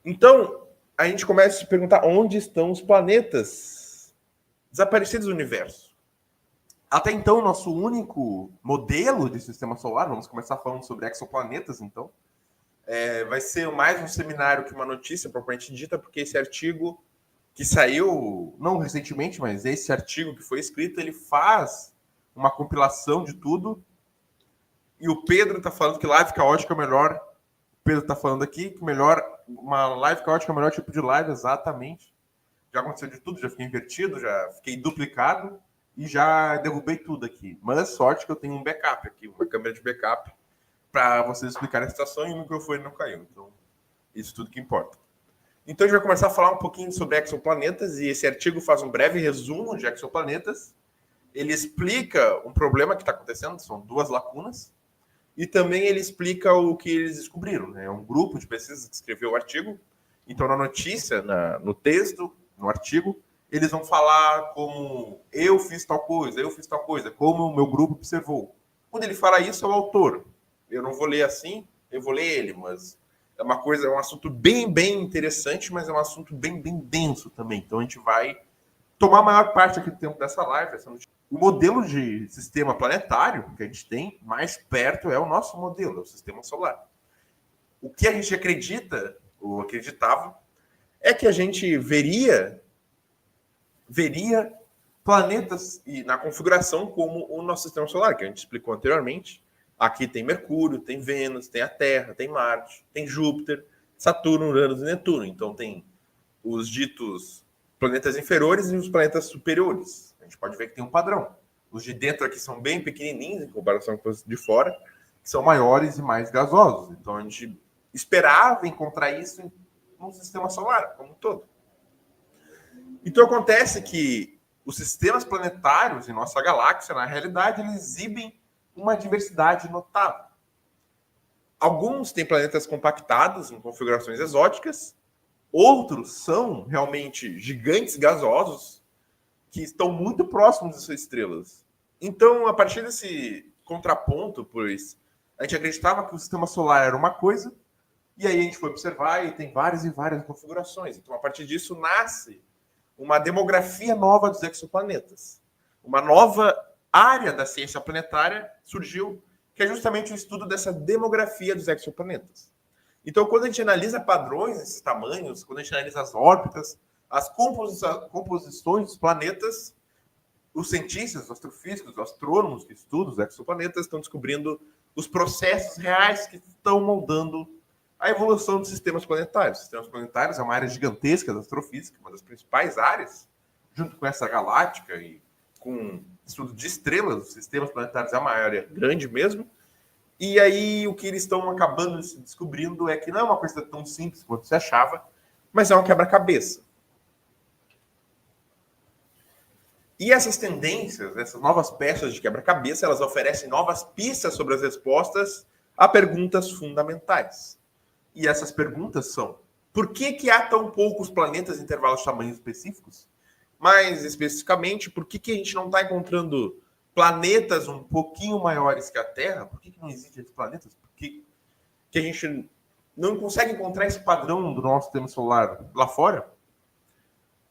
Então, a gente começa a se perguntar onde estão os planetas desaparecidos do universo. Até então, nosso único modelo de sistema solar, vamos começar falando sobre exoplanetas, então, vai ser mais um seminário que uma notícia propriamente dita, porque esse artigo que saiu, não recentemente, mas esse artigo que foi escrito, ele faz uma compilação de tudo. E o Pedro está falando que live caótica é o melhor. O Pedro está falando aqui que uma live caótica é o melhor tipo de live, exatamente. Já aconteceu de tudo, já fiquei invertido, já fiquei duplicado e já derrubei tudo aqui. Mas sorte que eu tenho um backup aqui, uma câmera de backup, para vocês explicarem a situação e o microfone não caiu. Então, isso tudo que importa. Então, a gente vai começar a falar um pouquinho sobre exoplanetas e esse artigo faz um breve resumo de exoplanetas. Ele explica um problema que está acontecendo, são duas lacunas, e também ele explica o que eles descobriram. Né? É um grupo de pesquisas que escreveu o artigo. Então, na notícia, no texto, no artigo, eles vão falar como eu fiz tal coisa, como o meu grupo observou. Quando ele fala isso, é o autor. Eu não vou ler assim, eu vou ler ele, mas é uma coisa, é um assunto bem interessante, mas é um assunto bem denso também. Então a gente vai tomar a maior parte aqui do tempo dessa live. O modelo de sistema planetário que a gente tem mais perto é o nosso modelo, é o sistema solar. O que a gente acredita, ou acreditava, é que a gente veria planetas na configuração como o nosso sistema solar, que a gente explicou anteriormente. Aqui tem Mercúrio, tem Vênus, tem a Terra, tem Marte, tem Júpiter, Saturno, Urano e Netuno. Então tem os ditos planetas inferiores e os planetas superiores. A gente pode ver que tem um padrão. Os de dentro aqui são bem pequenininhos em comparação com os de fora, que são maiores e mais gasosos. Então a gente esperava encontrar isso no sistema solar como um todo. Então acontece que os sistemas planetários em nossa galáxia, na realidade, eles exibem uma diversidade notável. Alguns têm planetas compactados em configurações exóticas, outros são realmente gigantes gasosos que estão muito próximos de suas estrelas. Então, a partir desse contraponto, pois a gente acreditava que o sistema solar era uma coisa, e aí a gente foi observar e tem várias e várias configurações. Então, a partir disso, nasce uma demografia nova dos exoplanetas. Uma nova área da ciência planetária surgiu, que é justamente o estudo dessa demografia dos exoplanetas. Então, quando a gente analisa padrões desses tamanhos, quando a gente analisa as órbitas, as composições dos planetas, os cientistas, os astrofísicos, os astrônomos que estudam os exoplanetas estão descobrindo os processos reais que estão moldando a evolução dos sistemas planetários. Os sistemas planetários é uma área gigantesca da astrofísica, uma das principais áreas, junto com essa galáctica e com estudo de estrelas, os sistemas planetários é uma área grande mesmo. E aí o que eles estão acabando descobrindo é que não é uma coisa tão simples quanto se achava, mas é um quebra-cabeça. E essas tendências, essas novas peças de quebra-cabeça, elas oferecem novas pistas sobre as respostas a perguntas fundamentais. E essas perguntas são: por que há tão poucos planetas em intervalos de tamanhos específicos? Mais especificamente, por que a gente não está encontrando planetas um pouquinho maiores que a Terra? Por que não existem esses planetas? Por que a gente não consegue encontrar esse padrão do nosso sistema solar lá fora?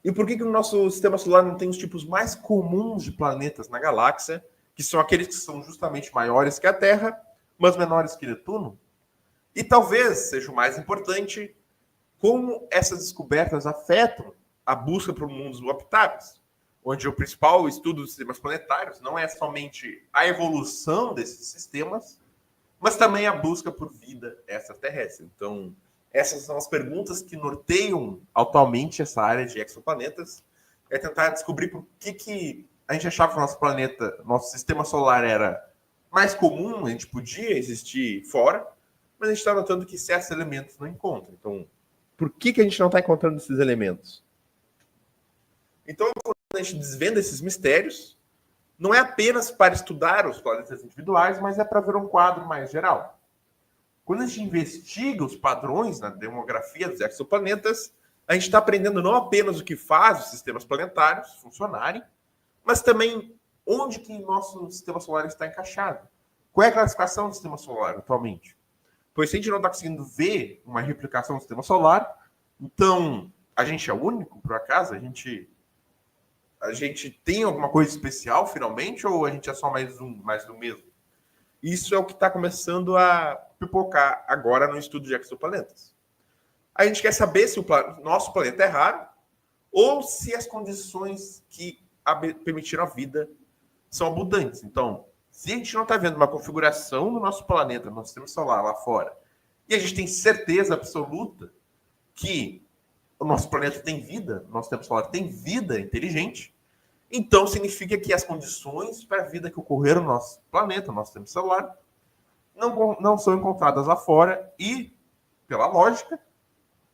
E por que o nosso sistema solar não tem os tipos mais comuns de planetas na galáxia, que são aqueles que são justamente maiores que a Terra, mas menores que Netuno? E talvez seja o mais importante, como essas descobertas afetam a busca por mundos habitáveis, onde o principal estudo dos sistemas planetários não é somente a evolução desses sistemas, mas também a busca por vida extraterrestre. Então, essas são as perguntas que norteiam atualmente essa área de exoplanetas, é tentar descobrir por que a gente achava que o nosso planeta, nosso sistema solar era mais comum, a gente podia existir fora, mas a gente está notando que certos elementos não encontram. Então, por que a gente não está encontrando esses elementos? Então, quando a gente desvenda esses mistérios, não é apenas para estudar os planetas individuais, mas é para ver um quadro mais geral. Quando a gente investiga os padrões na demografia dos exoplanetas, a gente está aprendendo não apenas o que faz os sistemas planetários funcionarem, mas também onde que nosso sistema solar está encaixado. Qual é a classificação do sistema solar atualmente? Pois se a gente não está conseguindo ver uma replicação do sistema solar, Então, a gente é único, por acaso? A gente tem alguma coisa especial, finalmente, ou a gente é só mais do mesmo? Isso é o que está começando a pipocar agora no estudo de exoplanetas. A gente quer saber se o nosso planeta é raro ou se as condições que permitiram a vida são abundantes. Então, se a gente não está vendo uma configuração do nosso planeta, no nosso sistema solar lá fora, e a gente tem certeza absoluta que o nosso planeta tem vida, o nosso sistema solar tem vida inteligente, então significa que as condições para a vida que ocorreram no nosso planeta, no nosso sistema solar, não são encontradas lá fora e, pela lógica,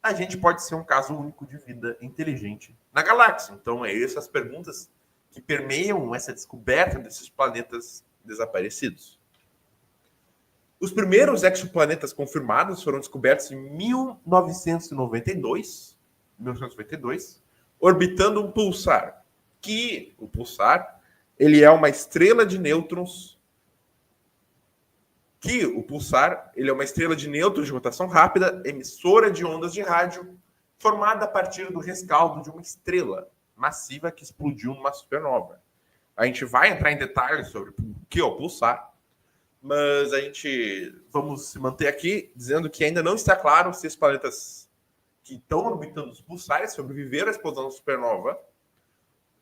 a gente pode ser um caso único de vida inteligente na galáxia. Então, é essas perguntas que permeiam essa descoberta desses planetas desaparecidos. Os primeiros exoplanetas confirmados foram descobertos em 1992, orbitando um pulsar. Que o pulsar ele é uma estrela de nêutrons. Ele é uma estrela de nêutrons de rotação rápida, emissora de ondas de rádio, formada a partir do rescaldo de uma estrela massiva que explodiu numa supernova. A gente vai entrar em detalhes sobre o que é o pulsar, mas vamos se manter aqui dizendo que ainda não está claro se os planetas que estão orbitando os pulsares sobreviveram à explosão da supernova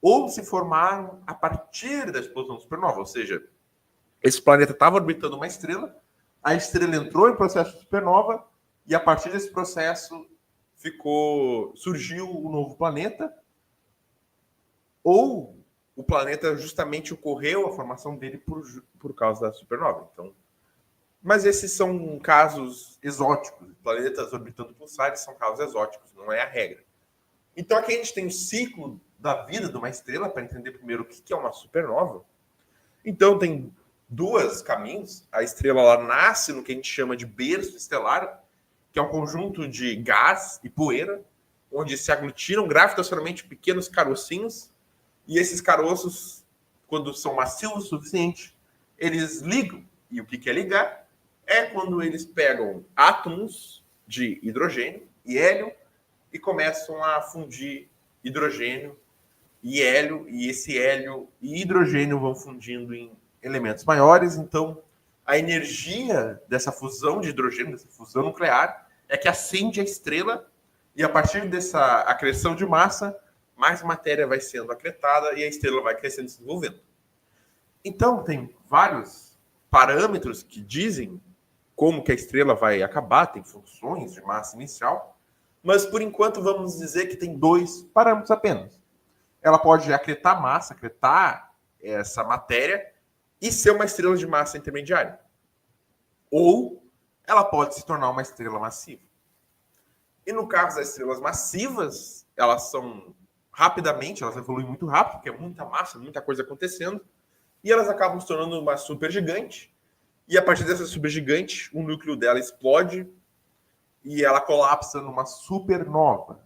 ou se formaram a partir da explosão da supernova, ou seja, esse planeta estava orbitando uma estrela, a estrela entrou em processo de supernova e a partir desse processo surgiu um novo planeta, ou o planeta justamente ocorreu a formação dele por causa da supernova. Então, mas esses são casos exóticos. Planetas orbitando pulsares são casos exóticos, não é a regra. Então aqui a gente tem o ciclo da vida de uma estrela para entender primeiro o que é uma supernova. Então tem dois caminhos. A estrela ela nasce no que a gente chama de berço estelar, que é um conjunto de gás e poeira, onde se aglutinam gravitacionalmente pequenos carocinhos, e esses caroços, quando são macios o suficiente, eles ligam. E o que é ligar? É quando eles pegam átomos de hidrogênio e hélio e começam a fundir hidrogênio e hélio, e esse hélio e hidrogênio vão fundindo em elementos maiores. Então, a energia dessa fusão de hidrogênio, dessa fusão nuclear, é que acende a estrela, e a partir dessa acreção de massa, mais matéria vai sendo acretada e a estrela vai crescendo e se desenvolvendo. Então, tem vários parâmetros que dizem como que a estrela vai acabar, tem funções de massa inicial, mas por enquanto vamos dizer que tem dois parâmetros apenas. Ela pode acretar massa, acretar essa matéria e ser uma estrela de massa intermediária. Ou ela pode se tornar uma estrela massiva. E no caso das estrelas massivas, elas evoluem muito rápido, porque é muita massa, muita coisa acontecendo, e elas acabam se tornando uma supergigante, e a partir dessa supergigante, o núcleo dela explode e ela colapsa numa supernova.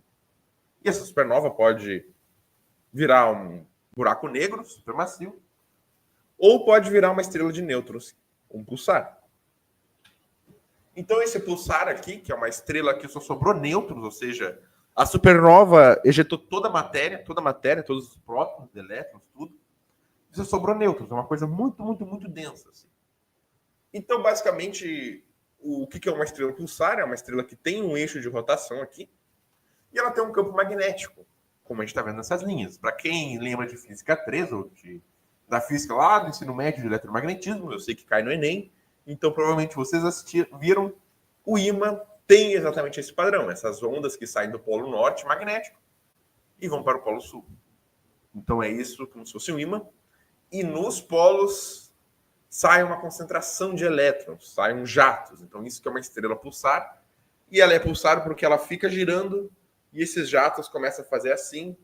E essa supernova pode virar um buraco negro supermassivo, ou pode virar uma estrela de nêutrons, um pulsar. Então esse pulsar aqui, que é uma estrela que só sobrou nêutrons, ou seja, a supernova ejetou toda a matéria, todos os prótons, elétrons, tudo, e só sobrou nêutrons, é uma coisa muito, muito, muito densa. Assim. Então, basicamente, o que é uma estrela pulsar? É uma estrela que tem um eixo de rotação aqui, e ela tem um campo magnético, como a gente está vendo nessas linhas. Para quem lembra de Física 3, ou da física lá do ensino médio de eletromagnetismo, eu sei que cai no Enem, então provavelmente vocês viram, o ímã tem exatamente esse padrão, essas ondas que saem do polo norte magnético e vão para o polo sul. Então é isso como se fosse um ímã, e nos polos sai uma concentração de elétrons, saem jatos. Então isso que é uma estrela pulsar, e ela é pulsar porque ela fica girando e esses jatos começam a fazer assim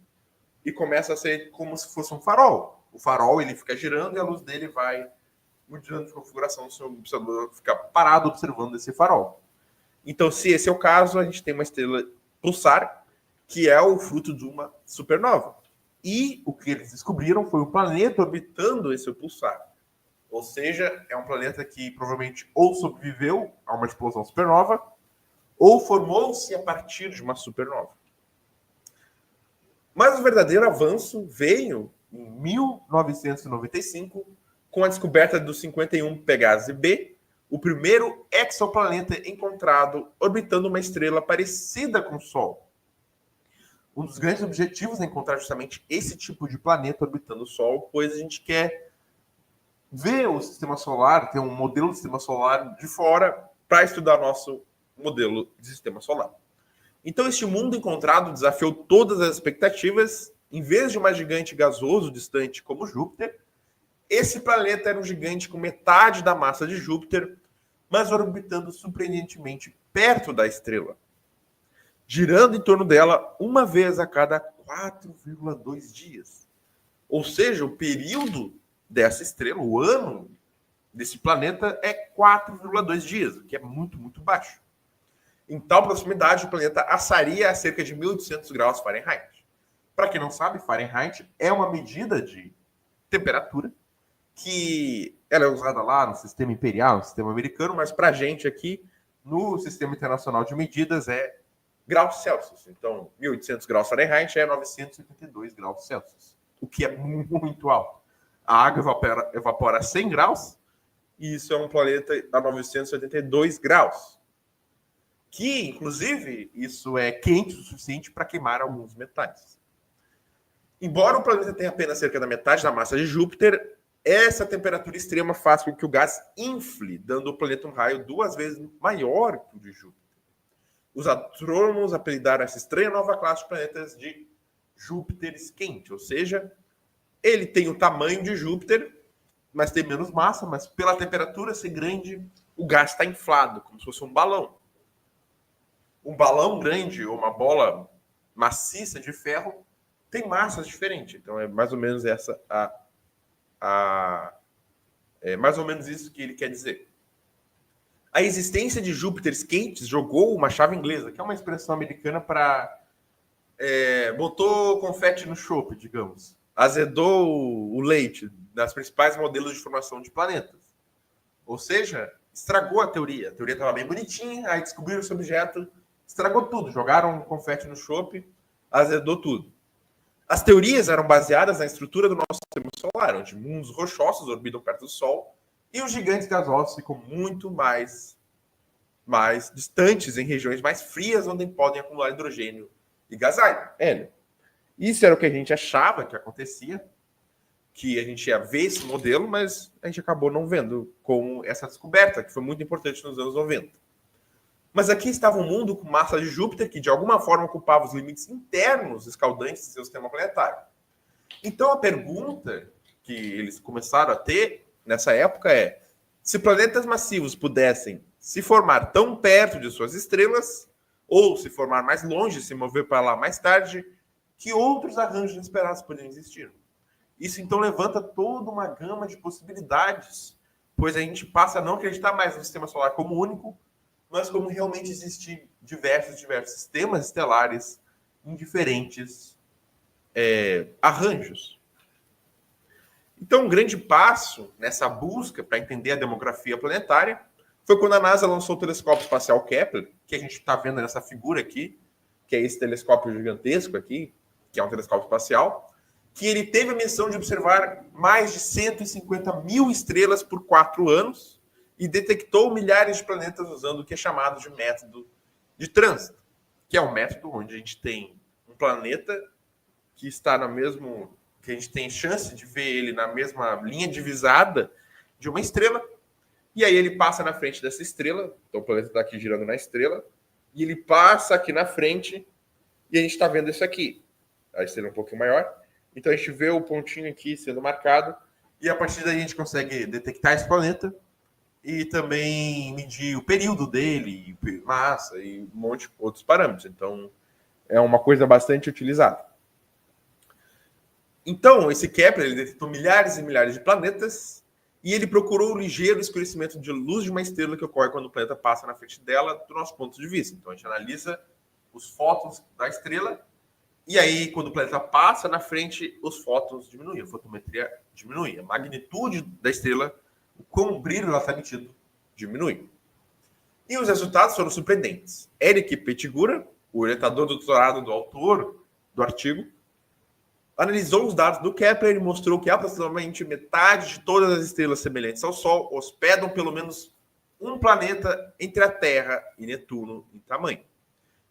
e começa a ser como se fosse um farol. O farol ele fica girando e a luz dele vai mudando de configuração, o seu observador fica parado observando esse farol. Então, se esse é o caso, a gente tem uma estrela pulsar, que é o fruto de uma supernova. E o que eles descobriram foi um planeta orbitando esse pulsar. Ou seja, é um planeta que provavelmente ou sobreviveu a uma explosão supernova, ou formou-se a partir de uma supernova. Mas o verdadeiro avanço veio em 1995, com a descoberta do 51 Pegasi B, o primeiro exoplaneta encontrado orbitando uma estrela parecida com o Sol. Um dos grandes objetivos é encontrar justamente esse tipo de planeta orbitando o Sol, pois a gente quer ver o sistema solar, ter um modelo do sistema solar de fora para estudar nosso modelo de sistema solar. Então, este mundo encontrado desafiou todas as expectativas. Em vez de um gigante gasoso distante como Júpiter, esse planeta era um gigante com metade da massa de Júpiter, mas orbitando surpreendentemente perto da estrela, girando em torno dela uma vez a cada 4,2 dias. Ou seja, o período dessa estrela, o ano desse planeta, é 4,2 dias, o que é muito, muito baixo. Em tal proximidade, o planeta assaria a cerca de 1.800 graus Fahrenheit. Para quem não sabe, Fahrenheit é uma medida de temperatura que ela é usada lá no sistema imperial, no sistema americano, mas para a gente aqui, no sistema internacional de medidas, é graus Celsius. Então, 1.800 graus Fahrenheit é 982 graus Celsius, o que é muito alto. A água evapora a 100 graus e isso é um planeta a 982 graus. Que, inclusive, isso é quente o suficiente para queimar alguns metais. Embora o planeta tenha apenas cerca da metade da massa de Júpiter, essa temperatura extrema faz com que o gás infle, dando ao planeta um raio 2 vezes maior que o de Júpiter. Os astrônomos apelidaram essa estranha nova classe de planetas de Júpiter quente, ou seja, ele tem o tamanho de Júpiter, mas tem menos massa, mas pela temperatura ser grande, o gás está inflado, como se fosse um balão. Um balão grande ou uma bola maciça de ferro tem massas diferentes. Então é mais ou menos essa é mais ou menos isso que ele quer dizer. A existência de Júpiteres quentes jogou uma chave inglesa, que é uma expressão americana para botou confete no chope, digamos. Azedou o leite das principais modelos de formação de planetas. Ou seja, estragou a teoria. A teoria estava bem bonitinha, aí descobriram esse objeto, estragou tudo. Jogaram confete no chope, azedou tudo. As teorias eram baseadas na estrutura do nosso sistema solar, onde mundos rochosos orbitam perto do Sol e os gigantes gasosos ficam muito mais distantes em regiões mais frias, onde podem acumular hidrogênio e gás hélio. Isso era o que a gente achava que acontecia, que a gente ia ver esse modelo, mas a gente acabou não vendo com essa descoberta, que foi muito importante nos anos 90. Mas aqui estava um mundo com massa de Júpiter, que de alguma forma ocupava os limites internos escaldantes do seu sistema planetário. Então a pergunta que eles começaram a ter nessa época é: se planetas massivos pudessem se formar tão perto de suas estrelas, ou se formar mais longe, se mover para lá mais tarde, que outros arranjos inesperados poderiam existir? Isso então levanta toda uma gama de possibilidades, pois a gente passa a não acreditar mais no sistema solar como único, mas como realmente existem diversos sistemas estelares em diferentes arranjos. Então, um grande passo nessa busca para entender a demografia planetária foi quando a NASA lançou o telescópio espacial Kepler, que a gente está vendo nessa figura aqui, que é esse telescópio gigantesco aqui, que é um telescópio espacial, que ele teve a missão de observar mais de 150 mil estrelas por 4 anos e detectou milhares de planetas usando o que é chamado de método de trânsito, que é um método onde a gente tem um planeta que está no mesmo, que a gente tem chance de ver ele na mesma linha divisada de uma estrela, e aí ele passa na frente dessa estrela, então o planeta está aqui girando na estrela, e ele passa aqui na frente, e a gente está vendo isso aqui. A estrela é um pouquinho maior, então a gente vê o pontinho aqui sendo marcado, e a partir daí a gente consegue detectar esse planeta, e também medir o período dele, massa e um monte de outros parâmetros. Então, é uma coisa bastante utilizada. Então, esse Kepler ele detectou milhares e milhares de planetas e ele procurou o ligeiro escurecimento de luz de uma estrela que ocorre quando o planeta passa na frente dela do nosso ponto de vista. Então, a gente analisa os fótons da estrela e aí, quando o planeta passa na frente, os fótons diminuem, a fotometria diminui, a magnitude da estrela, o quão brilho ela está emitindo, diminui. E os resultados foram surpreendentes. Eric Petigura, o orientador do doutorado do autor do artigo, analisou os dados do Kepler e mostrou que aproximadamente metade de todas as estrelas semelhantes ao Sol hospedam pelo menos um planeta entre a Terra e Netuno em tamanho.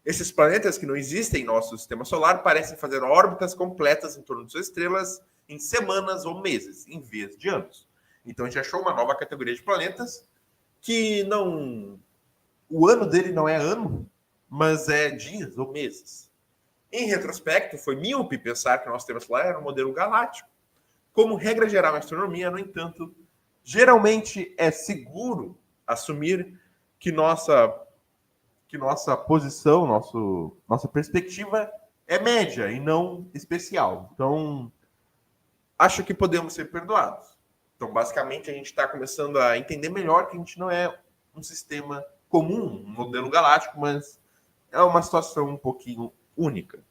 Esses planetas que não existem em nosso sistema solar parecem fazer órbitas completas em torno de suas estrelas em semanas ou meses, em vez de anos. Então a gente achou uma nova categoria de planetas que não... O ano dele não é ano, mas é dias ou meses. Em retrospecto, foi míope pensar que o nosso sistema solar era um modelo galáctico. Como regra geral em astronomia, no entanto, geralmente é seguro assumir que nossa posição, nossa perspectiva é média e não especial. Então, acho que podemos ser perdoados. Então, basicamente, a gente está começando a entender melhor que a gente não é um sistema comum, um modelo galáctico, mas é uma situação um pouquinho única.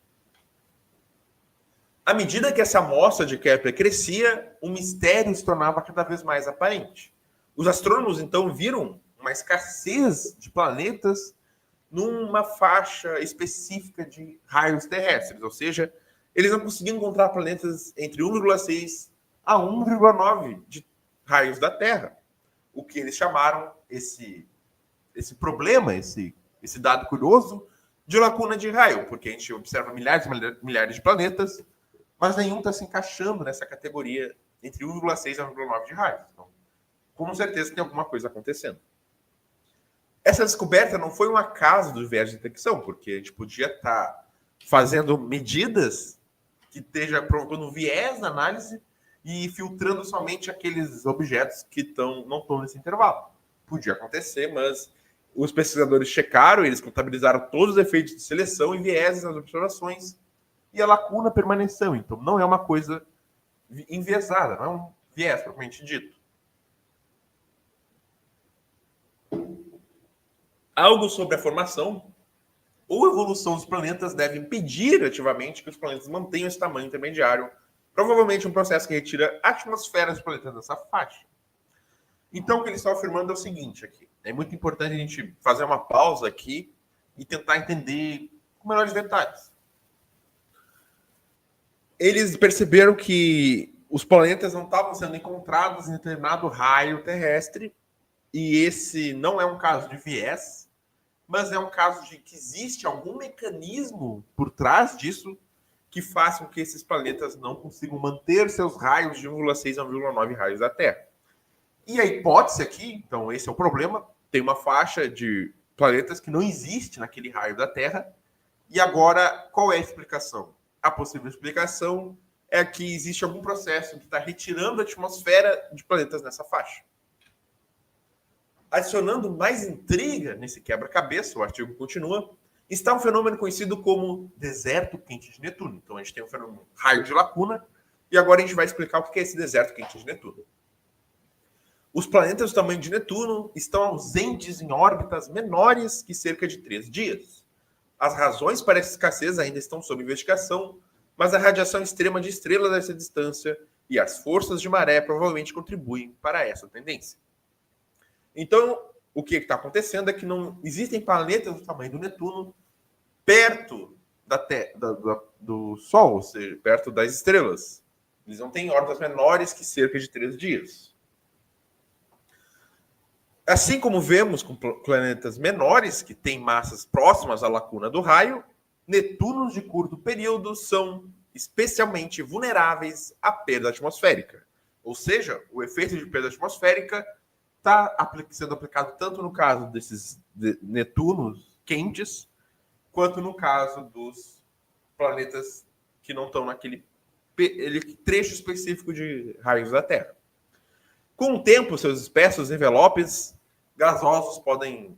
À medida que essa amostra de Kepler crescia, o mistério se tornava cada vez mais aparente. Os astrônomos, então, viram uma escassez de planetas numa faixa específica de raios terrestres, ou seja, eles não conseguiam encontrar planetas entre 1,6 a 1,9 de raios da Terra, o que eles chamaram esse problema, esse dado curioso, de lacuna de raio, porque a gente observa milhares de planetas, mas nenhum está se encaixando nessa categoria entre 1,6 a 1,9 de raios. Então, com certeza tem alguma coisa acontecendo. Essa descoberta não foi um acaso do viés de detecção, porque a gente podia estar fazendo medidas que esteja provocando viés na análise e filtrando somente aqueles objetos que não estão nesse intervalo. Podia acontecer, mas os pesquisadores checaram, eles contabilizaram todos os efeitos de seleção e vieses nas observações e a lacuna permaneceu. Então, não é uma coisa enviesada, não é um viés propriamente dito. Algo sobre a formação ou evolução dos planetas deve impedir ativamente que os planetas mantenham esse tamanho intermediário, provavelmente um processo que retira a atmosfera dos planetas dessa faixa. Então, o que eles estão afirmando é o seguinte aqui. É muito importante a gente fazer uma pausa aqui e tentar entender com melhores detalhes. Eles perceberam que os planetas não estavam sendo encontrados em determinado raio terrestre, e esse não é um caso de viés, mas é um caso de que existe algum mecanismo por trás disso que faça com que esses planetas não consigam manter seus raios de 1,6 a 1,9 raios da Terra. E a hipótese aqui, então esse é o problema, tem uma faixa de planetas que não existe naquele raio da Terra. E agora, qual é a explicação? A possível explicação é que existe algum processo que está retirando a atmosfera de planetas nessa faixa. Adicionando mais intriga nesse quebra-cabeça, o artigo continua, está um fenômeno conhecido como deserto quente de Netuno. Então, a gente tem um fenômeno raio de lacuna, e agora a gente vai explicar o que é esse deserto quente de Netuno. Os planetas do tamanho de Netuno estão ausentes em órbitas menores que cerca de 3 dias. As razões para essa escassez ainda estão sob investigação, mas a radiação extrema de estrelas a essa distância e as forças de maré provavelmente contribuem para essa tendência. Então, o que está acontecendo é que não existem planetas do tamanho do Netuno perto do Sol, ou seja, perto das estrelas. Eles não têm órbitas menores que cerca de 3 dias. Assim como vemos com planetas menores, que têm massas próximas à lacuna do raio, Netunos de curto período são especialmente vulneráveis à perda atmosférica. Ou seja, o efeito de perda atmosférica está sendo aplicado tanto no caso desses Netunos quentes, quanto no caso dos planetas que não estão naquele trecho específico de raios da Terra. Com o tempo, seus espessos envelopes gasosos podem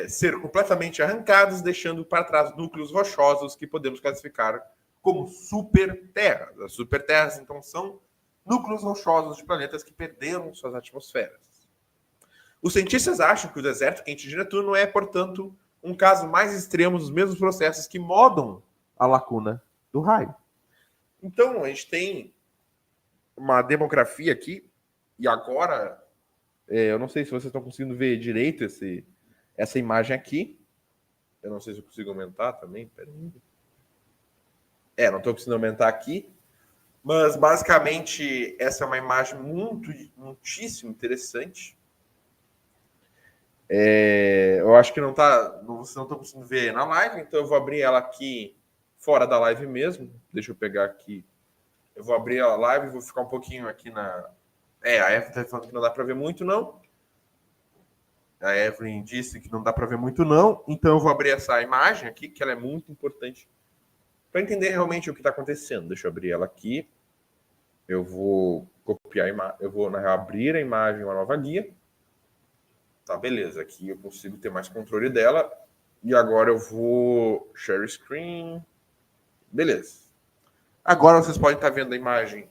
ser completamente arrancados, deixando para trás núcleos rochosos que podemos classificar como superterras. As superterras, então, são núcleos rochosos de planetas que perderam suas atmosferas. Os cientistas acham que o deserto quente de Netuno é, portanto, um caso mais extremo dos mesmos processos que modam a lacuna do raio. Então, a gente tem uma demografia aqui, e agora, eu não sei se vocês estão conseguindo ver direito essa imagem aqui. Eu não sei se eu consigo aumentar também. Peraí. Não estou conseguindo aumentar aqui. Mas, basicamente, essa é uma imagem muitíssimo interessante. Eu acho que vocês não estão conseguindo ver na live, então eu vou abrir ela aqui fora da live mesmo. Deixa eu pegar aqui. Eu vou abrir a live e vou ficar um pouquinho aqui na... a Evelyn está falando que não dá para ver muito, não. A Evelyn disse que não dá para ver muito, não. Então eu vou abrir essa imagem aqui, que ela é muito importante para entender realmente o que está acontecendo. Deixa eu abrir ela aqui. Eu vou copiar a imagem. Eu vou, na real, abrir a imagem em uma nova guia. Tá, beleza. Aqui eu consigo ter mais controle dela. E agora eu vou share screen. Beleza. Agora vocês podem estar vendo a imagem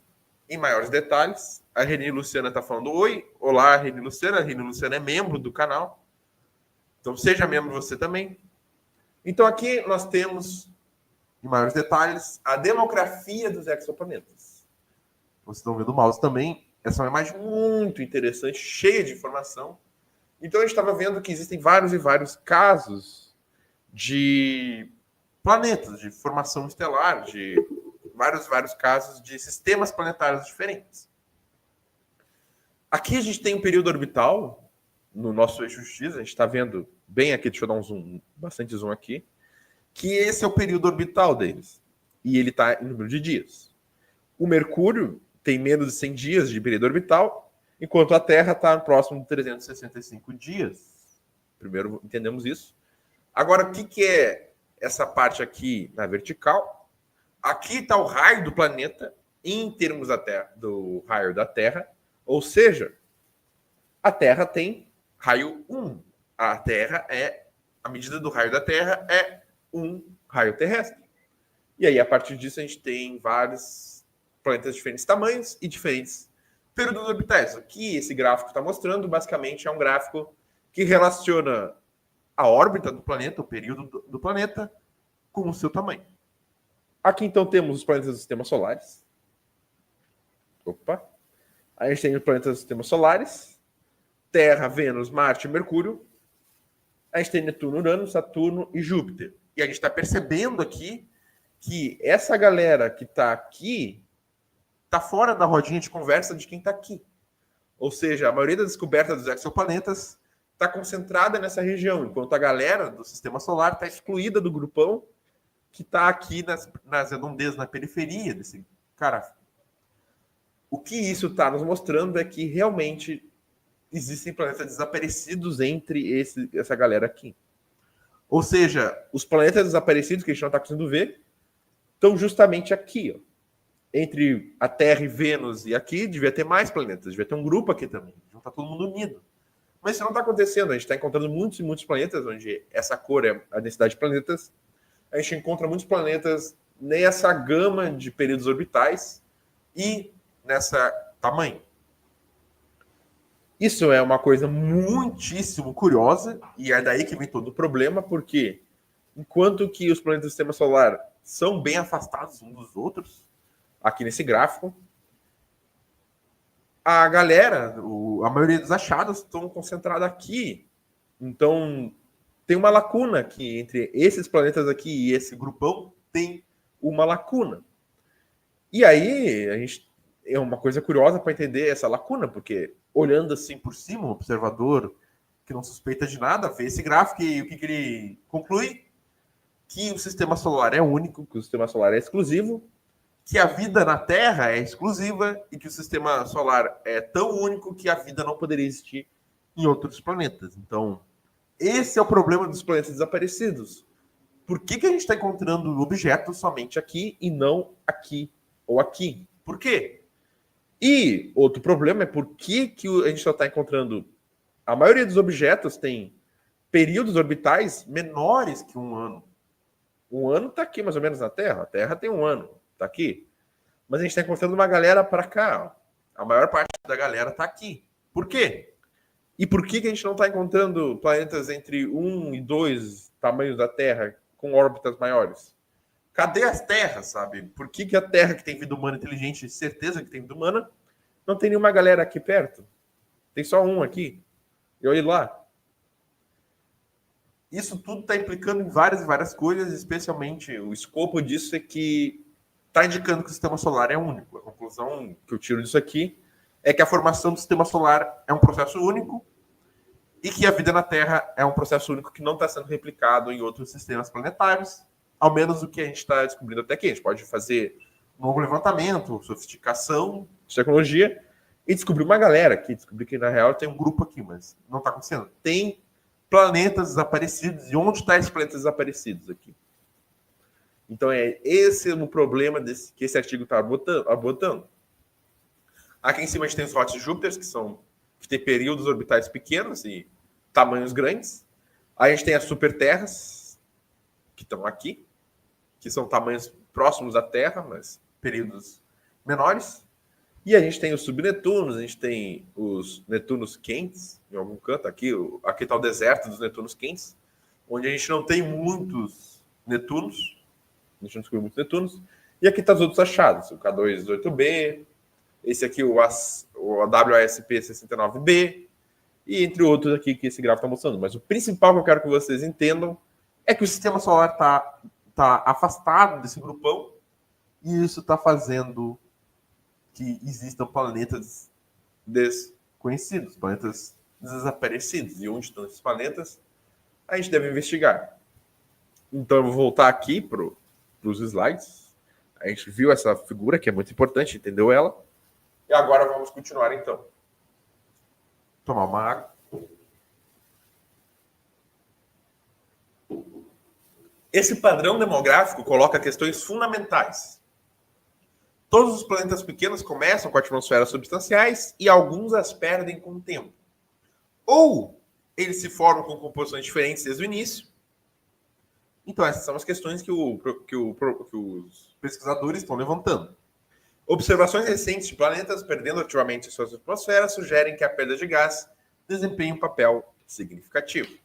em maiores detalhes. A Reni Luciana está falando oi. Olá, Reni Luciana. A Reni Luciana é membro do canal. Então seja membro você também. Então aqui nós temos, em maiores detalhes, a demografia dos exoplanetas. Vocês estão vendo o mouse também. Essa é uma imagem muito interessante, cheia de informação. Então a gente estava vendo que existem vários e vários casos de planetas, de formação estelar, de vários casos de sistemas planetários diferentes. Aqui a gente tem um período orbital no nosso eixo X, a gente está vendo bem aqui, deixa eu dar um zoom, bastante zoom aqui, que esse é o período orbital deles. E ele está em número de dias. O Mercúrio tem menos de 100 dias de período orbital, enquanto a Terra está próximo de 365 dias. Primeiro entendemos isso. Agora, o que é essa parte aqui na vertical? Aqui está o raio do planeta em termos do raio da Terra, ou seja, a Terra tem raio 1. A medida do raio da Terra é um raio terrestre. E aí, a partir disso, a gente tem vários planetas de diferentes tamanhos e diferentes períodos orbitais. O que esse gráfico está mostrando, basicamente, é um gráfico que relaciona a órbita do planeta, o período do planeta, com o seu tamanho. Aqui, então, temos os planetas dos sistemas solares. A gente tem os planetas dos sistemas solares. Terra, Vênus, Marte e Mercúrio. A gente tem Netuno, Urano, Saturno e Júpiter. E a gente está percebendo aqui que essa galera que está aqui está fora da rodinha de conversa de quem está aqui. Ou seja, a maioria das descobertas dos exoplanetas está concentrada nessa região, enquanto a galera do sistema solar está excluída do grupão que está aqui nas redondezas, na periferia desse cara. O que isso está nos mostrando é que realmente existem planetas desaparecidos entre essa galera aqui. Ou seja, os planetas desaparecidos que a gente não está conseguindo ver estão justamente aqui, ó. Entre a Terra e Vênus e aqui, devia ter mais planetas, devia ter um grupo aqui também, devia estar todo mundo unido. Mas isso não está acontecendo, a gente está encontrando muitos e muitos planetas, onde essa cor é a densidade de planetas. A gente encontra muitos planetas nessa gama de períodos orbitais e nessa tamanho. Isso é uma coisa muitíssimo curiosa, e é daí que vem todo o problema, porque enquanto que os planetas do sistema solar são bem afastados uns dos outros, aqui nesse gráfico, a galera, a maioria dos achados estão concentrados aqui. Então, tem uma lacuna aqui entre esses planetas aqui e esse grupão, tem uma lacuna. E aí, a gente é uma coisa curiosa para entender essa lacuna, porque olhando assim por cima, um observador que não suspeita de nada, vê esse gráfico e o que ele conclui? Que o sistema solar é único, que o sistema solar é exclusivo, que a vida na Terra é exclusiva e que o sistema solar é tão único que a vida não poderia existir em outros planetas. Então, esse é o problema dos planetas desaparecidos. Por que a gente está encontrando objetos somente aqui e não aqui ou aqui? Por quê? E outro problema é por que a gente só está encontrando... A maioria dos objetos tem períodos orbitais menores que um ano. Um ano está aqui mais ou menos na Terra. A Terra tem um ano, está aqui. Mas a gente está encontrando uma galera para cá. Ó. A maior parte da galera está aqui. Por quê? E por que a gente não está encontrando planetas entre 1 e 2 tamanhos da Terra com órbitas maiores? Cadê as terras, sabe? Por que a Terra, que tem vida humana inteligente, certeza que tem vida humana, não tem nenhuma galera aqui perto? Tem só um aqui. E olha lá. isso tudo está implicando em várias e várias coisas, especialmente o escopo disso é que está indicando que o sistema solar é único. A conclusão que eu tiro disso aqui é que a formação do sistema solar é um processo único e que a vida na Terra é um processo único que não está sendo replicado em outros sistemas planetários, ao menos o que a gente está descobrindo até aqui. A gente pode fazer um novo levantamento, sofisticação de tecnologia e descobrir uma galera aqui, descobrir que na real tem um grupo aqui, mas não está acontecendo. Tem planetas desaparecidos. E onde estão esses planetas desaparecidos aqui? Então, esse é o problema que esse artigo está abordando. Aqui em cima a gente tem os hot Júpiter, que tem períodos orbitais pequenos e tamanhos grandes. Aí a gente tem as superterras, que estão aqui, que são tamanhos próximos da Terra, mas períodos menores. E a gente tem os subnetunos, a gente tem os Netunos quentes, em algum canto. Aqui está o deserto dos Netunos quentes, onde a gente não tem muitos Netunos. A gente não descobriu muitos Netunos. E aqui estão os outros achados, o K218b, esse aqui, o WASP69b, e entre outros aqui que esse gráfico está mostrando. Mas o principal que eu quero que vocês entendam é que o sistema solar está afastado desse grupão, e isso está fazendo que existam planetas desconhecidos, planetas desaparecidos. E onde estão esses planetas, a gente deve investigar. Então, eu vou voltar aqui para os slides. A gente viu essa figura, que é muito importante, entendeu ela? E agora vamos continuar, então. Tomar uma água. Esse padrão demográfico coloca questões fundamentais. Todos os planetas pequenos começam com atmosferas substanciais e alguns as perdem com o tempo. Ou eles se formam com composições diferentes desde o início. Então, essas são as questões que os pesquisadores estão levantando. Observações recentes de planetas perdendo ativamente suas atmosferas sugerem que a perda de gás desempenha um papel significativo.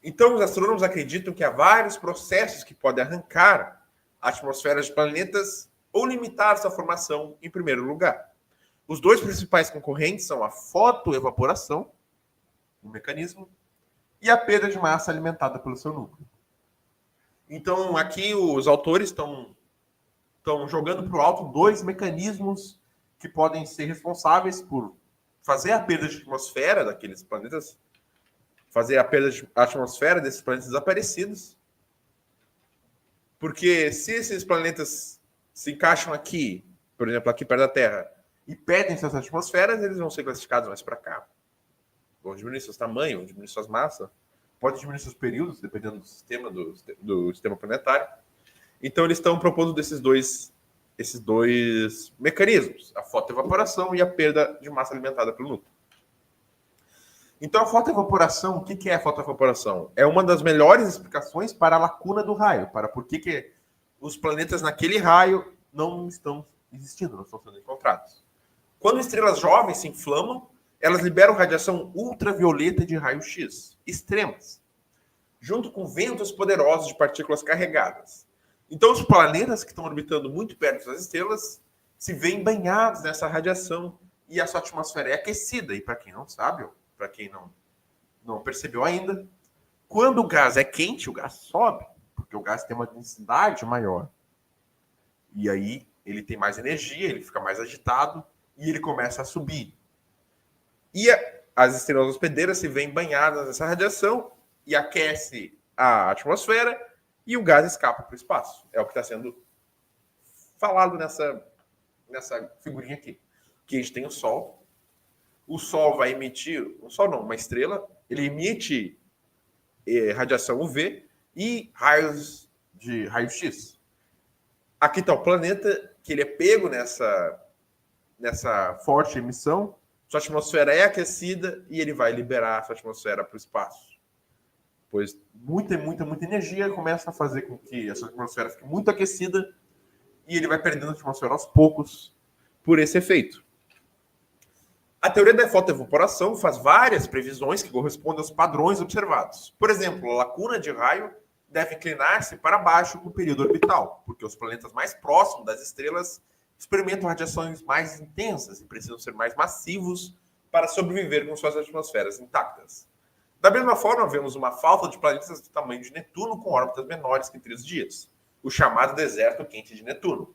Então, os astrônomos acreditam que há vários processos que podem arrancar atmosferas de planetas ou limitar sua formação em primeiro lugar. Os dois principais concorrentes são a fotoevaporação, um mecanismo, e a perda de massa alimentada pelo seu núcleo. Então, aqui os autores estão jogando para o alto dois mecanismos que podem ser responsáveis por fazer a perda de atmosfera daqueles planetas, fazer a perda de atmosfera desses planetas desaparecidos. Porque se esses planetas se encaixam aqui, por exemplo, aqui perto da Terra, e perdem suas atmosferas, eles vão ser classificados mais para cá. Vão diminuir seus tamanhos, vão diminuir suas massas, pode diminuir seus períodos, dependendo do sistema, do sistema planetário. Então, eles estão propondo esses dois mecanismos, a fotoevaporação e a perda de massa alimentada pelo núcleo. Então, a fotoevaporação, o que é a fotoevaporação? É uma das melhores explicações para a lacuna do raio, para por que os planetas naquele raio não estão existindo, não estão sendo encontrados. Quando estrelas jovens se inflamam, elas liberam radiação ultravioleta de raio-x, extremas, junto com ventos poderosos de partículas carregadas. Então, os planetas que estão orbitando muito perto das estrelas se veem banhados nessa radiação e a sua atmosfera é aquecida. E para quem não sabe, ou para quem não percebeu ainda, quando o gás é quente, o gás sobe, porque o gás tem uma densidade maior. E aí ele tem mais energia, ele fica mais agitado e ele começa a subir. E as estrelas hospedeiras se veem banhadas nessa radiação e aquece a atmosfera e o gás escapa para o espaço. É o que está sendo falado nessa figurinha aqui. Que a gente tem o Sol. O Sol vai emitir... uma estrela. Ele emite radiação UV e raios de raio-x. Aqui está o planeta, que ele é pego nessa forte emissão. Sua atmosfera é aquecida e ele vai liberar sua atmosfera para o espaço. Pois muita energia começa a fazer com que essa atmosfera fique muito aquecida e ele vai perdendo a atmosfera aos poucos por esse efeito. A teoria da fotoevaporação faz várias previsões que correspondem aos padrões observados. Por exemplo, a lacuna de raio deve inclinar-se para baixo no período orbital, porque os planetas mais próximos das estrelas experimentam radiações mais intensas e precisam ser mais massivos para sobreviver com suas atmosferas intactas. Da mesma forma, vemos uma falta de planetas do tamanho de Netuno com órbitas menores que 3 dias, o chamado deserto quente de Netuno.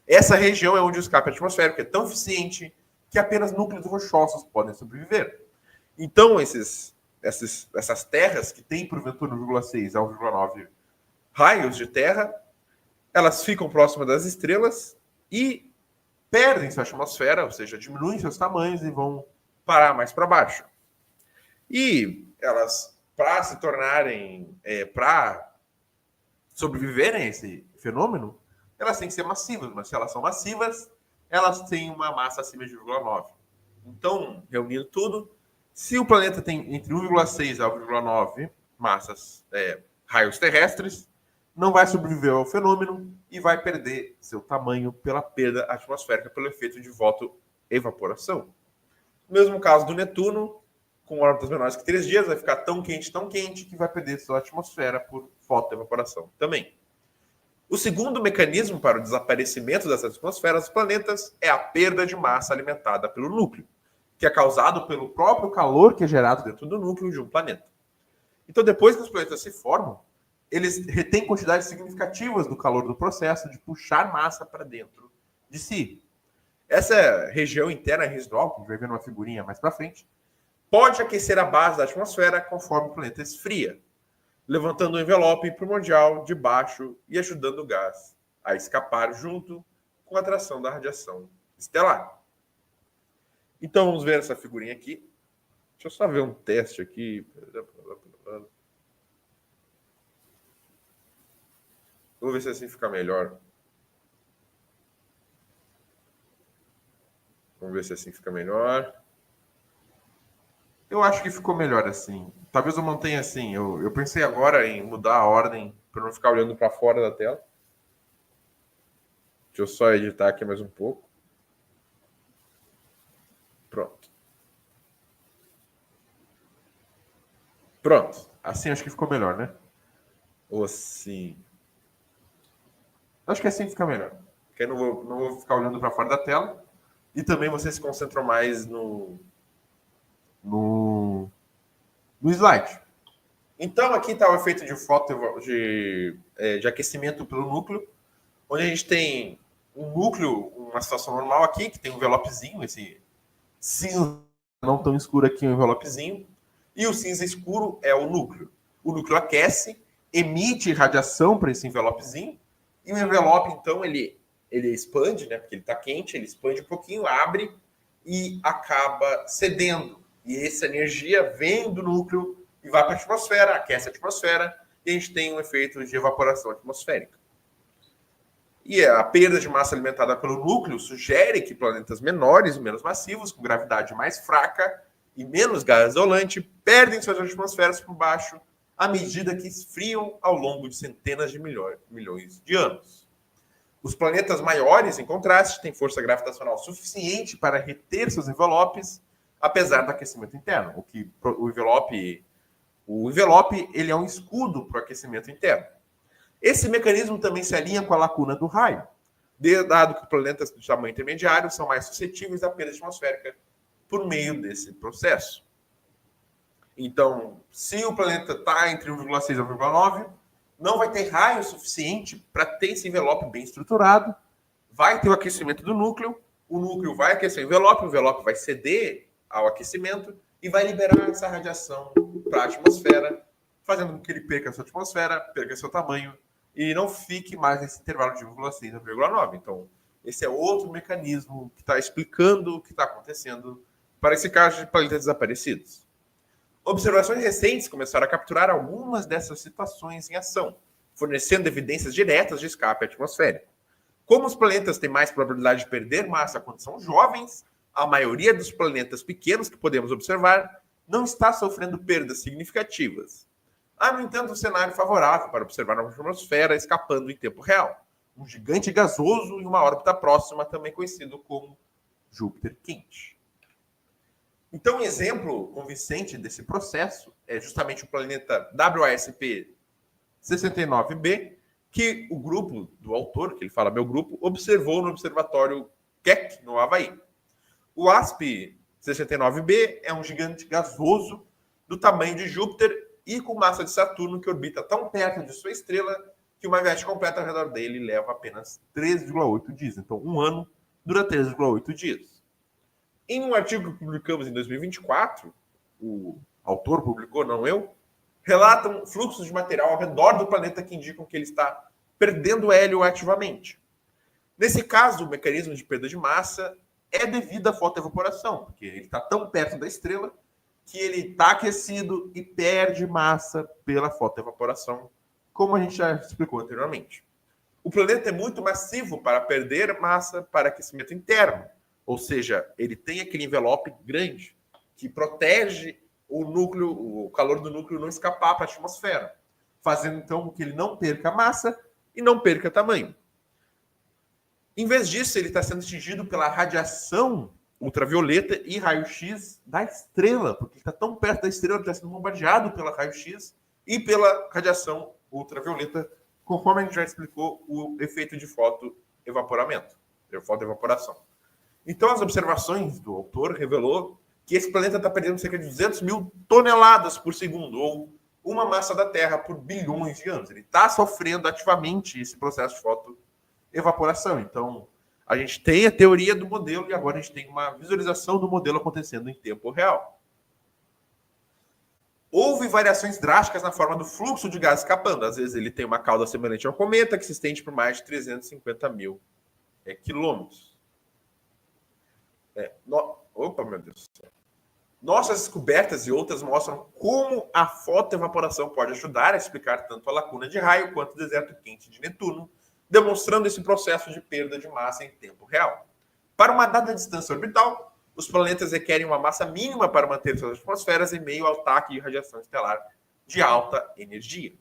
Essa região é onde o escape atmosférico é tão eficiente que apenas núcleos rochosos podem sobreviver. Então, essas terras que têm, porventura, 1,6 a 1,9 raios de terra, elas ficam próximas das estrelas e perdem sua atmosfera, ou seja, diminuem seus tamanhos e vão parar mais para baixo. E elas, para se tornarem, para sobreviverem a esse fenômeno, elas têm que ser massivas, mas se elas são massivas, elas têm uma massa acima de 1,9. Então, reunindo tudo, se o planeta tem entre 1,6 a 1,9 massas, raios terrestres, não vai sobreviver ao fenômeno e vai perder seu tamanho pela perda atmosférica, pelo efeito de fotoevaporação. No mesmo caso do Netuno, com órbitas menores que 3 dias, vai ficar tão quente, que vai perder sua atmosfera por fotoevaporação também. O segundo mecanismo para o desaparecimento dessas atmosferas dos planetas é a perda de massa alimentada pelo núcleo, que é causado pelo próprio calor que é gerado dentro do núcleo de um planeta. Então, depois que os planetas se formam, eles retêm quantidades significativas do calor do processo de puxar massa para dentro de si. Essa região interna residual, que a gente vai ver numa figurinha mais para frente, pode aquecer a base da atmosfera conforme o planeta esfria, levantando o envelope primordial de baixo e ajudando o gás a escapar junto com a atração da radiação estelar. Então vamos ver essa figurinha aqui. Deixa eu só ver um teste aqui. Vou ver se assim fica melhor. Vamos ver se assim fica melhor. Eu acho que ficou melhor assim. Talvez eu mantenha assim. Eu pensei agora em mudar a ordem para não ficar olhando para fora da tela. Deixa eu só editar aqui mais um pouco. Pronto. Pronto. Assim acho que ficou melhor, né? Ou assim. Acho que assim fica melhor. Porque aí não vou ficar olhando para fora da tela. E também você se concentra mais no slide. Então, aqui está o efeito de aquecimento pelo núcleo, onde a gente tem um núcleo, uma situação normal aqui, que tem um envelopezinho, esse cinza não tão escuro aqui, um envelopezinho, e o cinza escuro é o núcleo. O núcleo aquece, emite radiação para esse envelopezinho, e o envelope, então, ele expande, né, porque ele está quente, ele expande um pouquinho, abre e acaba cedendo. E essa energia vem do núcleo e vai para a atmosfera, aquece a atmosfera, e a gente tem um efeito de evaporação atmosférica. E a perda de massa alimentada pelo núcleo sugere que planetas menores e menos massivos, com gravidade mais fraca e menos gás isolante, perdem suas atmosferas por baixo à medida que esfriam ao longo de centenas de milhões de anos. Os planetas maiores, em contraste, têm força gravitacional suficiente para reter seus envelopes, apesar do aquecimento interno. O envelope ele é um escudo para o aquecimento interno. Esse mecanismo também se alinha com a lacuna do raio, dado que planetas de tamanho intermediário são mais suscetíveis à perda atmosférica por meio desse processo. Então, se o planeta está entre 1,6 e 1,9, não vai ter raio suficiente para ter esse envelope bem estruturado, vai ter o aquecimento do núcleo, o núcleo vai aquecer o envelope vai ceder ao aquecimento e vai liberar essa radiação para a atmosfera, fazendo com que ele perca a sua atmosfera, perca seu tamanho e não fique mais nesse intervalo de 1,6 a 1,9. Então, esse é outro mecanismo que está explicando o que está acontecendo para esse caso de planetas desaparecidos. Observações recentes começaram a capturar algumas dessas situações em ação, fornecendo evidências diretas de escape atmosférico. Como os planetas têm mais probabilidade de perder massa quando são jovens, a maioria dos planetas pequenos que podemos observar não está sofrendo perdas significativas. Há, no entanto, um cenário favorável para observar uma atmosfera escapando em tempo real. Um gigante gasoso em uma órbita próxima, também conhecido como Júpiter quente. Então, um exemplo convincente desse processo é justamente o planeta WASP 69b, que o grupo do autor, que ele fala meu grupo, observou no observatório Keck, no Havaí. O WASP 69b é um gigante gasoso do tamanho de Júpiter e com massa de Saturno, que orbita tão perto de sua estrela que uma viagem completa ao redor dele leva apenas 13,8 dias. Então, um ano dura 13,8 dias. Em um artigo que publicamos em 2024, o autor publicou, não eu, relatam fluxos de material ao redor do planeta que indicam que ele está perdendo hélio ativamente. Nesse caso, o mecanismo de perda de massa é devido à fotoevaporação, porque ele está tão perto da estrela que ele está aquecido e perde massa pela fotoevaporação, como a gente já explicou anteriormente. O planeta é muito massivo para perder massa para aquecimento interno, ou seja, ele tem aquele envelope grande que protege o núcleo, o calor do núcleo não escapar para a atmosfera, fazendo então com que ele não perca massa e não perca tamanho. Em vez disso, ele está sendo atingido pela radiação ultravioleta e raio-x da estrela, porque ele está tão perto da estrela, ele está sendo bombardeado pela raio-x e pela radiação ultravioleta, conforme a gente já explicou o efeito de fotoevaporamento, fotoevaporação. Então, as observações do autor revelou que esse planeta está perdendo cerca de 200 mil toneladas por segundo, ou uma massa da Terra por bilhões de anos. Ele está sofrendo ativamente esse processo de fotoevaporação. Então, a gente tem a teoria do modelo e agora a gente tem uma visualização do modelo acontecendo em tempo real. Houve variações drásticas na forma do fluxo de gás escapando. Às vezes ele tem uma cauda semelhante a um cometa que se estende por mais de 350 mil quilômetros. Opa, meu Deus do céu. Nossas descobertas e outras mostram como a fotoevaporação pode ajudar a explicar tanto a lacuna de raio quanto o deserto quente de Netuno, demonstrando esse processo de perda de massa em tempo real. Para uma dada distância orbital, os planetas requerem uma massa mínima para manter suas atmosferas em meio ao ataque de radiação estelar de alta energia.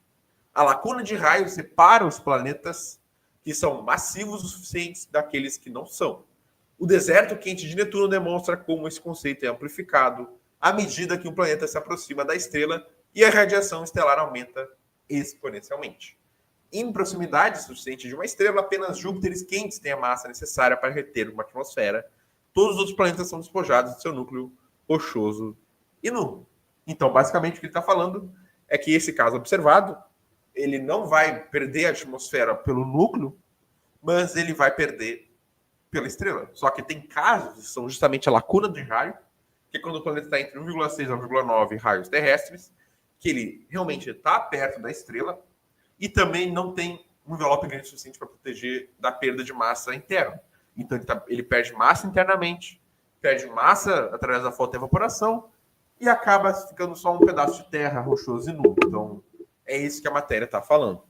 A lacuna de raio separa os planetas que são massivos o suficiente daqueles que não são. O deserto quente de Netuno demonstra como esse conceito é amplificado à medida que um planeta se aproxima da estrela e a radiação estelar aumenta exponencialmente. Em proximidade suficiente de uma estrela, apenas Júpiteres quentes têm a massa necessária para reter uma atmosfera. Todos os outros planetas são despojados de seu núcleo rochoso e nu. Então, basicamente, o que ele está falando é que esse caso observado, ele não vai perder a atmosfera pelo núcleo, mas ele vai perder pela estrela. Só que tem casos, que são justamente a lacuna de raio, que é quando o planeta está entre 1,6 e 1,9 raios terrestres, que ele realmente está perto da estrela e também não tem um envelope grande o suficiente para proteger da perda de massa interna. Então ele perde massa internamente, perde massa através da fotoevaporação e acaba ficando só um pedaço de terra rochoso e nu. Então é isso que a matéria está falando.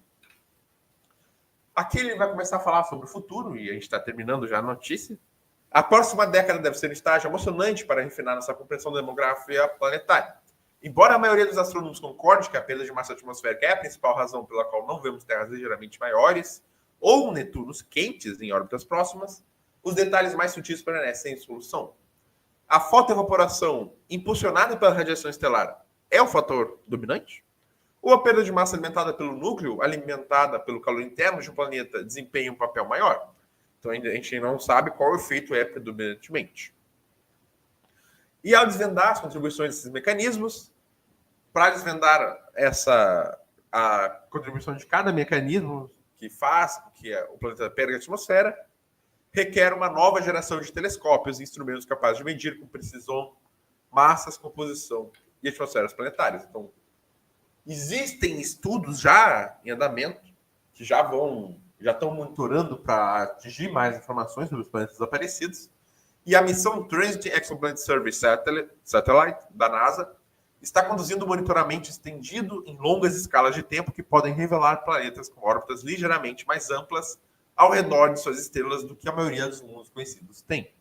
Aqui ele vai começar a falar sobre o futuro, e a gente está terminando já a notícia. A próxima década deve ser um estágio emocionante para refinar nossa compreensão da demografia planetária. Embora a maioria dos astrônomos concorde que a perda de massa atmosférica é a principal razão pela qual não vemos terras ligeiramente maiores ou Netunos quentes em órbitas próximas, os detalhes mais sutis permanecem sem solução. A fotoevaporação, impulsionada pela radiação estelar, é o fator dominante? Ou a perda de massa alimentada pelo núcleo, alimentada pelo calor interno de um planeta, desempenha um papel maior? Então a gente não sabe qual efeito é predominantemente. E ao desvendar as contribuições desses mecanismos, para desvendar a contribuição de cada mecanismo que faz com que o planeta perca a atmosfera, requer uma nova geração de telescópios e instrumentos capazes de medir com precisão massas, composição e atmosferas planetárias. Então, existem estudos já em andamento que já estão monitorando para atingir mais informações sobre os planetas desaparecidos. E a missão Transit Exoplanet Survey Satellite da NASA está conduzindo um monitoramento estendido em longas escalas de tempo que podem revelar planetas com órbitas ligeiramente mais amplas ao redor de suas estrelas do que a maioria dos mundos conhecidos tem.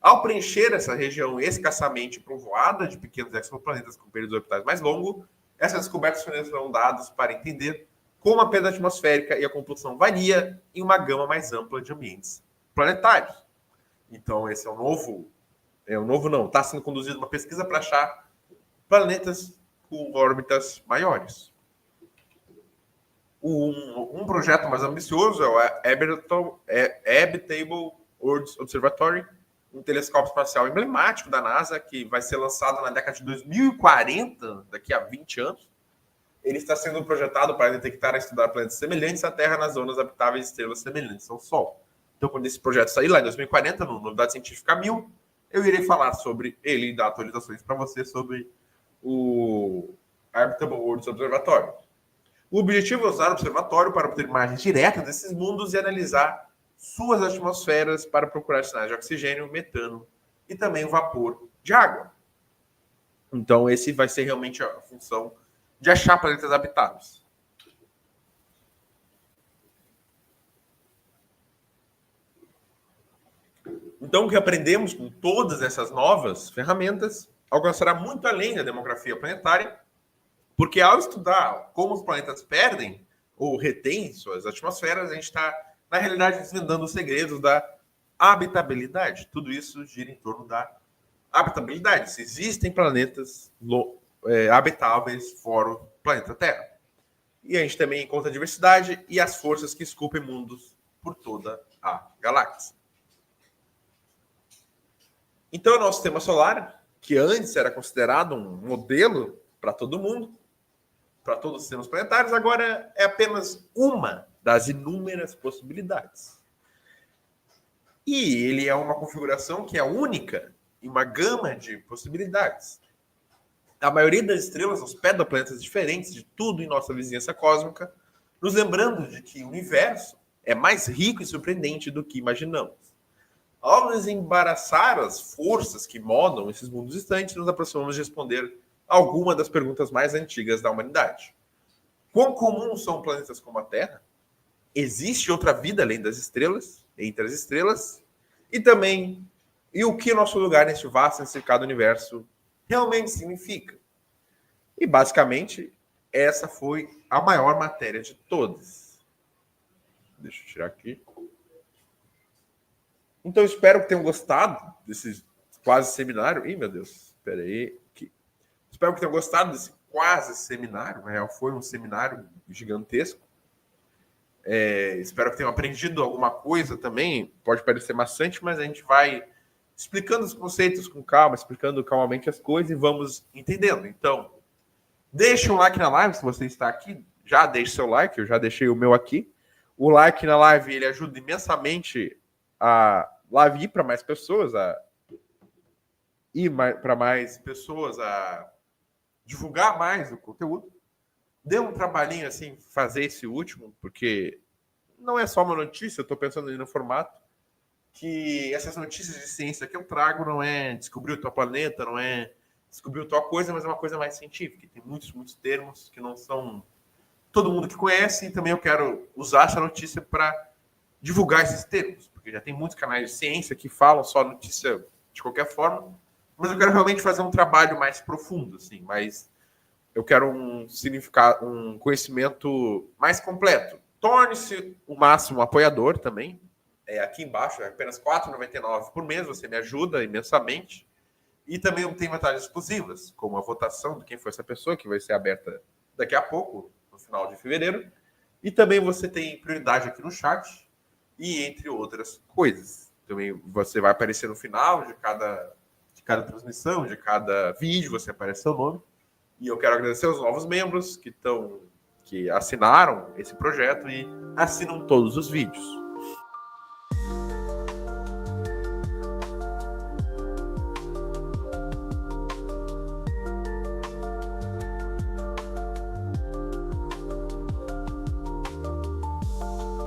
Ao preencher essa região escassamente povoada de pequenos exoplanetas com períodos orbitais mais longos, essas descobertas fornecerão dados para entender como a perda atmosférica e a composição varia em uma gama mais ampla de ambientes planetários. Então, esse está sendo conduzida uma pesquisa para achar planetas com órbitas maiores. Um projeto mais ambicioso é o Habitable Worlds Observatory, um telescópio espacial emblemático da NASA, que vai ser lançado na década de 2040, daqui a 20 anos. Ele está sendo projetado para detectar e estudar planetas semelhantes à Terra nas zonas habitáveis de estrelas semelhantes ao Sol. Então, quando esse projeto sair lá em 2040, no Novidade Científica 1000, eu irei falar sobre ele e dar atualizações para você sobre o Habitable Worlds Observatório. O objetivo é usar o observatório para obter imagens diretas desses mundos e analisar suas atmosferas para procurar sinais de oxigênio, metano e também o vapor de água. Então, esse vai ser realmente a função de achar planetas habitáveis. Então, o que aprendemos com todas essas novas ferramentas alcançará muito além da demografia planetária, porque ao estudar como os planetas perdem ou retêm suas atmosferas, a gente está, na realidade, desvendando os segredos da habitabilidade. Tudo isso gira em torno da habitabilidade. Se existem planetas habitáveis fora o planeta Terra. E a gente também encontra a diversidade e as forças que esculpem mundos por toda a galáxia. Então, o nosso sistema solar, que antes era considerado um modelo para todo mundo, para todos os sistemas planetários, agora é apenas uma das inúmeras possibilidades. E ele é uma configuração que é única em uma gama de possibilidades. A maioria das estrelas hospeda planetas diferentes de tudo em nossa vizinhança cósmica, nos lembrando de que o universo é mais rico e surpreendente do que imaginamos. Ao nos embaraçar as forças que modam esses mundos distantes, nos aproximamos de responder alguma das perguntas mais antigas da humanidade. Quão comuns são planetas como a Terra? Existe outra vida além das estrelas, entre as estrelas? E também, o que o nosso lugar neste vasto e intrincado universo realmente significa? E, basicamente, essa foi a maior matéria de todas. Deixa eu tirar aqui. Então, eu espero que tenham gostado desse quase seminário. Ih, meu Deus, espera aí. Espero que tenham gostado desse quase seminário. Na real, foi um seminário gigantesco. Espero que tenham aprendido alguma coisa também. Pode parecer maçante, mas a gente vai explicando os conceitos com calma, explicando calmamente as coisas e vamos entendendo. Então, deixe um like na live se você está aqui. Já deixe seu like, eu já deixei o meu aqui. O like na live, ele ajuda imensamente a live ir para mais pessoas, a divulgar mais o conteúdo. Deu um trabalhinho assim fazer esse último, porque não é só uma notícia, eu estou pensando no formato, que essas notícias de ciência que eu trago não é descobrir o teu planeta, não é descobrir tal coisa, mas é uma coisa mais científica. Tem muitos termos que não são todo mundo que conhece, e também eu quero usar essa notícia para divulgar esses termos, porque já tem muitos canais de ciência que falam só notícia de qualquer forma, mas eu quero realmente fazer um trabalho mais profundo, assim, mas eu quero um conhecimento mais completo. Torne-se o máximo apoiador também. Aqui embaixo, é apenas R$ 4,99 por mês, você me ajuda imensamente. E também tem vantagens exclusivas, como a votação de quem foi essa pessoa, que vai ser aberta daqui a pouco, no final de fevereiro. E também você tem prioridade aqui no chat, e entre outras coisas. Também você vai aparecer no final de cada transmissão, de cada vídeo, você aparece seu nome. E eu quero agradecer aos novos membros que assinaram esse projeto e assinam todos os vídeos.